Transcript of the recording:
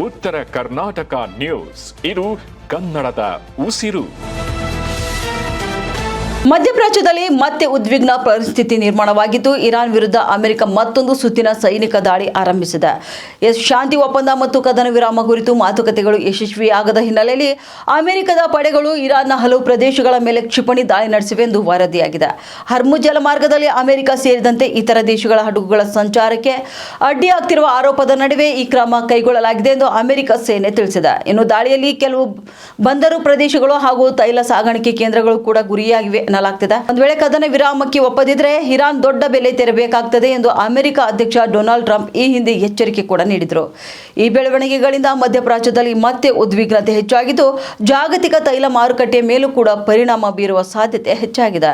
ಉತ್ತರ ಕರ್ನಾಟಕ ನ್ಯೂಸ್, ಇದು ಕನ್ನಡದ ಉಸಿರು. ಮಧ್ಯಪ್ರಾಚ್ಯದಲ್ಲಿ ಮತ್ತೆ ಉದ್ವಿಗ್ನ ಪರಿಸ್ಥಿತಿ ನಿರ್ಮಾಣವಾಗಿದ್ದು, ಇರಾನ್ ವಿರುದ್ಧ ಅಮೆರಿಕ ಮತ್ತೊಂದು ಸುತ್ತಿನ ಸೈನಿಕ ದಾಳಿ ಆರಂಭಿಸಿದೆ. ಶಾಂತಿ ಒಪ್ಪಂದ ಮತ್ತು ಕದನ ವಿರಾಮ ಕುರಿತು ಮಾತುಕತೆಗಳು ಯಶಸ್ವಿಯಾಗದ ಹಿನ್ನೆಲೆಯಲ್ಲಿ ಅಮೆರಿಕದ ಪಡೆಗಳು ಇರಾನ್ನ ಹಲವು ಪ್ರದೇಶಗಳ ಮೇಲೆ ಕ್ಷಿಪಣಿ ದಾಳಿ ನಡೆಸಿವೆ ಎಂದು ವರದಿಯಾಗಿದೆ. ಹರ್ಮುಜ್ ಜಲಮಾರ್ಗದಲ್ಲಿ ಅಮೆರಿಕ ಸೇರಿದಂತೆ ಇತರ ದೇಶಗಳ ಹಡಗುಗಳ ಸಂಚಾರಕ್ಕೆ ಅಡ್ಡಿಯಾಗ್ತಿರುವ ಆರೋಪದ ನಡುವೆ ಈ ಕ್ರಮ ಕೈಗೊಳ್ಳಲಾಗಿದೆ ಎಂದು ಅಮೆರಿಕ ಸೇನೆ ತಿಳಿಸಿದೆ. ಇನ್ನು ದಾಳಿಯಲ್ಲಿ ಕೆಲವು ಬಂದರು ಪ್ರದೇಶಗಳು ಹಾಗೂ ತೈಲ ಸಾಗಾಣಿಕೆ ಕೇಂದ್ರಗಳು ಕೂಡ ಗುರಿಯಾಗಿವೆ ಎನ್ನಲಾಗ್ತಿದೆ. ಒಂದು ವೇಳೆ ಕದನ ವಿರಾಮಕ್ಕೆ ಒಪ್ಪದಿದ್ರೆ ಇರಾನ್ ದೊಡ್ಡ ಬೆಲೆ ತೆರಬೇಕಾಗುತ್ತದೆ ಎಂದು ಅಮೆರಿಕ ಅಧ್ಯಕ್ಷ ಡೊನಾಲ್ಡ್ ಟ್ರಂಪ್ ಈ ಹಿಂದೆ ಎಚ್ಚರಿಕೆ ಕೂಡ ನೀಡಿದರು. ಈ ಬೆಳವಣಿಗೆಗಳಿಂದ ಮಧ್ಯಪ್ರಾಚ್ಯದಲ್ಲಿ ಮತ್ತೆ ಉದ್ವಿಗ್ನತೆ ಹೆಚ್ಚಾಗಿದ್ದು, ಜಾಗತಿಕ ತೈಲ ಮಾರುಕಟ್ಟೆಯ ಮೇಲೂ ಕೂಡ ಪರಿಣಾಮ ಬೀರುವ ಸಾಧ್ಯತೆ ಹೆಚ್ಚಾಗಿದೆ.